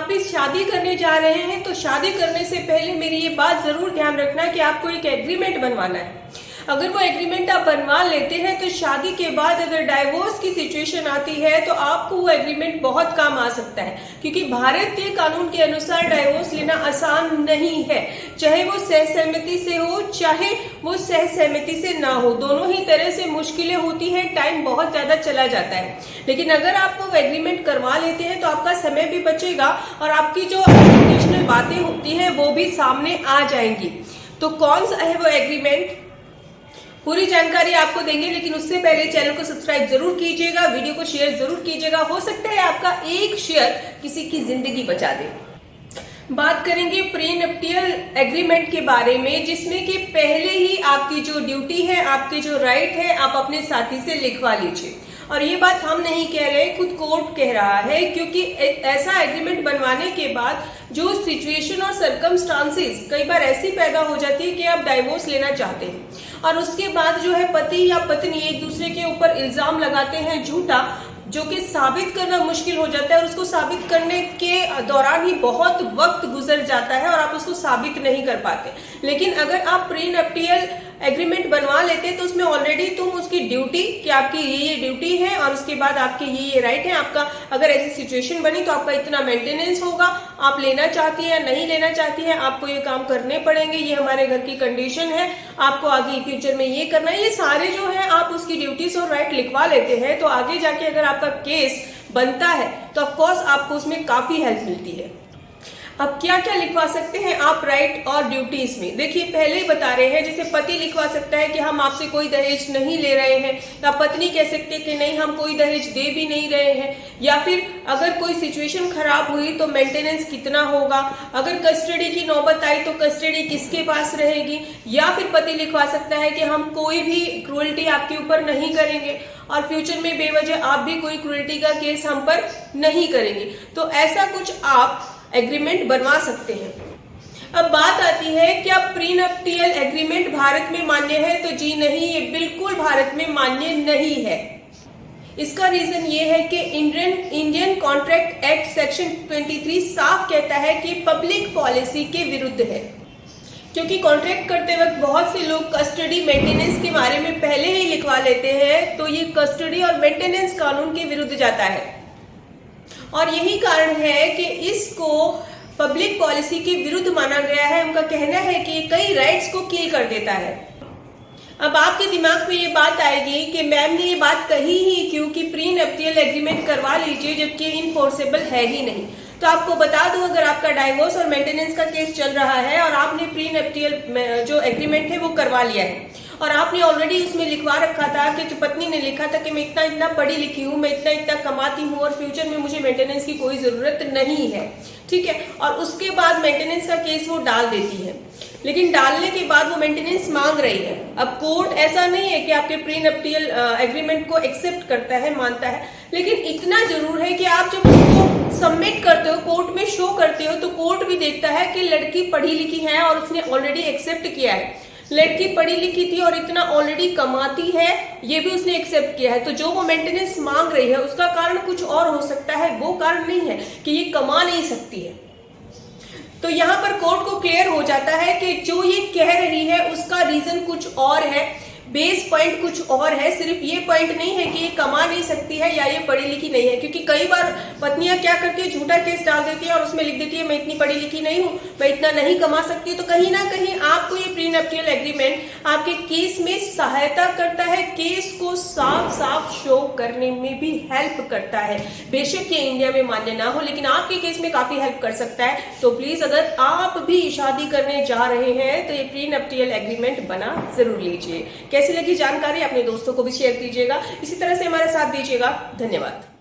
आप भी शादी करने जा रहे हैं तो शादी करने से पहले मेरी ये बात जरूर ध्यान रखना कि आपको एक एग्रीमेंट बनवाना है। अगर वो एग्रीमेंट आप बनवा लेते हैं तो शादी के बाद अगर डाइवोर्स की सिचुएशन आती है तो आपको वो एग्रीमेंट बहुत काम आ सकता है, क्योंकि भारत के कानून के अनुसार डाइवोर्स लेना आसान नहीं है। चाहे वो सहसहमति से हो चाहे वो सहसहमति से ना हो, दोनों ही तरह से मुश्किलें होती हैं, टाइम बहुत ज्यादा चला जाता है। लेकिन अगर आप वो एग्रीमेंट करवा लेते हैं तो आपका समय भी बचेगा और आपकी जो एजुकेशनल बातें होती हैं वो भी सामने आ जाएंगी। तो कौन सा है वो एग्रीमेंट, पूरी जानकारी आपको देंगे, लेकिन उससे पहले चैनल को सब्सक्राइब जरूर कीजिएगा, वीडियो को शेयर जरूर कीजिएगा। हो सकता है आपका एक शेयर किसी की जिंदगी बचा दे। बात करेंगे प्रीनप्टियल एग्रीमेंट के बारे में, जिसमें कि पहले ही आपकी जो ड्यूटी है, आपके जो राइट है, आप अपने साथी से लिखवा लीजिए। और ये बात हम नहीं कह रहे, खुद कोर्ट कह रहा है, क्योंकि ऐसा एग्रीमेंट बनवाने के बाद जो सिचुएशन और सर्कमस्टांसेस कई बार ऐसी पैदा हो जाती है कि आप डाइवोर्स लेना चाहते हैं और उसके बाद जो है पति या पत्नी एक दूसरे के ऊपर इल्जाम लगाते हैं झूठा, जो कि साबित करना मुश्किल हो जाता है और उसको साबित करने के दौरान ही बहुत वक्त गुजर जाता है और आप उसको साबित नहीं कर पाते। लेकिन अगर आप प्रीनप्टियल एग्रीमेंट बनवा लेते तो उसमें ऑलरेडी तुम उसकी ड्यूटी कि आपकी ये ड्यूटी है और उसके बाद आपके ये राइट है, आपका अगर ऐसी सिचुएशन बनी तो आपका इतना मेंटेनेंस होगा, आप लेना चाहती है नहीं लेना चाहती है, आपको ये काम करने पड़ेंगे, ये हमारे घर की कंडीशन है, आपको आगे फ्यूचर में ये करना है, ये सारे जो है आप उसकी ड्यूटीज और राइट लिखवा लेते हैं तो आगे जाके अगर आपका केस बनता है तो ऑफकोर्स आपको उसमें काफी हेल्प मिलती है। अब क्या क्या लिखवा सकते हैं आप राइट और ड्यूटीज में, देखिए पहले ही बता रहे हैं। जैसे पति लिखवा सकता है कि हम आपसे कोई दहेज नहीं ले रहे हैं, या पत्नी कह सकते हैं कि नहीं हम कोई दहेज दे भी नहीं रहे हैं, या फिर अगर कोई सिचुएशन खराब हुई तो मेंटेनेंस कितना होगा, अगर कस्टडी की नौबत आई तो कस्टडी किसके पास रहेगी, या फिर पति लिखवा सकता है कि हम कोई भी क्रूएल्टी आपके ऊपर नहीं करेंगे और फ्यूचर में बेवजह आप भी कोई क्रूएल्टी का केस हम पर नहीं करेंगे। तो ऐसा कुछ आप एग्रीमेंट बनवा सकते हैं। अब बात आती है क्या प्रीनप्टियल एग्रीमेंट भारत में मान्य है, तो जी नहीं, ये बिल्कुल भारत में मान्य नहीं है। इसका रीजन ये है कि इंडियन कॉन्ट्रैक्ट एक्ट सेक्शन 23 साफ कहता है कि पब्लिक पॉलिसी के विरुद्ध है, क्योंकि कॉन्ट्रैक्ट करते वक्त बहुत से लोग कस्टडी मेंटेनेंस के बारे में पहले ही लिखवा लेते हैं, तो ये कस्टडी और मेंटेनेंस कानून के विरुद्ध जाता है और यही कारण है कि इसको पब्लिक पॉलिसी के विरुद्ध माना गया है। उनका कहना है कि कई राइट्स को किल कर देता है। अब आपके दिमाग में ये बात आएगी कि मैम ने ये बात कही ही क्यों कि प्रीनप्टियल एग्रीमेंट करवा लीजिए जबकि इनफोर्सेबल है ही नहीं। तो आपको बता दूं, अगर आपका डाइवोर्स और मेंटेनेंस का केस चल रहा है और आपने प्रीनप्टियल जो एग्रीमेंट है वो करवा लिया है और आपने ऑलरेडी उसमें लिखवा रखा था कि जो पत्नी ने लिखा था कि मैं इतना इतना पढ़ी लिखी हूँ, मैं इतना इतना कमाती हूँ और फ्यूचर में मुझे मेंटेनेंस की कोई जरूरत नहीं है, ठीक है, और उसके बाद मेंटेनेंस का केस वो डाल देती है, लेकिन डालने के बाद वो मेंटेनेंस मांग रही है। अब कोर्ट ऐसा नहीं है कि आपके प्रीनप्टियल एग्रीमेंट को एक्सेप्ट करता है, मानता है, लेकिन इतना जरूर है कि आप जब उसको सबमिट करते हो, कोर्ट में शो करते हो, तो कोर्ट भी देखता है कि लड़की पढ़ी लिखी है और उसने ऑलरेडी एक्सेप्ट किया है, लड़की पढ़ी लिखी थी और इतना ऑलरेडी कमाती है, ये भी उसने एक्सेप्ट किया है। तो जो वो मेंटेनेंस मांग रही है उसका कारण कुछ और हो सकता है, वो कारण नहीं है कि ये कमा नहीं सकती है। तो यहाँ पर कोर्ट को क्लियर हो जाता है कि जो ये कह रही है उसका रीजन कुछ और है, बेस पॉइंट कुछ और है, सिर्फ ये पॉइंट नहीं है कि ये कमा नहीं सकती है या ये पढ़ी लिखी नहीं है। क्योंकि कई बार पत्नियां क्या करती है, झूठा केस डाल देती है और उसमें लिख देती है मैं इतनी पढ़ी लिखी नहीं हूँ, मैं इतना नहीं कमा सकती। तो कहीं ना कहीं आपको ये प्रीनप्टियल एग्रीमेंट आपके केस में सहायता करता है, केस को साफ साफ शो करने में भी हेल्प करता है। बेशक ये इंडिया में मान्य ना हो, लेकिन आपके केस में काफी हेल्प कर सकता है। तो प्लीज अगर आप भी शादी करने जा रहे हैं तो ये प्रीनप्टियल एग्रीमेंट बना जरूर लीजिए। कैसी लगी जानकारी अपने दोस्तों को भी शेयर कीजिएगा, इसी तरह से हमारा साथ दीजिएगा। धन्यवाद।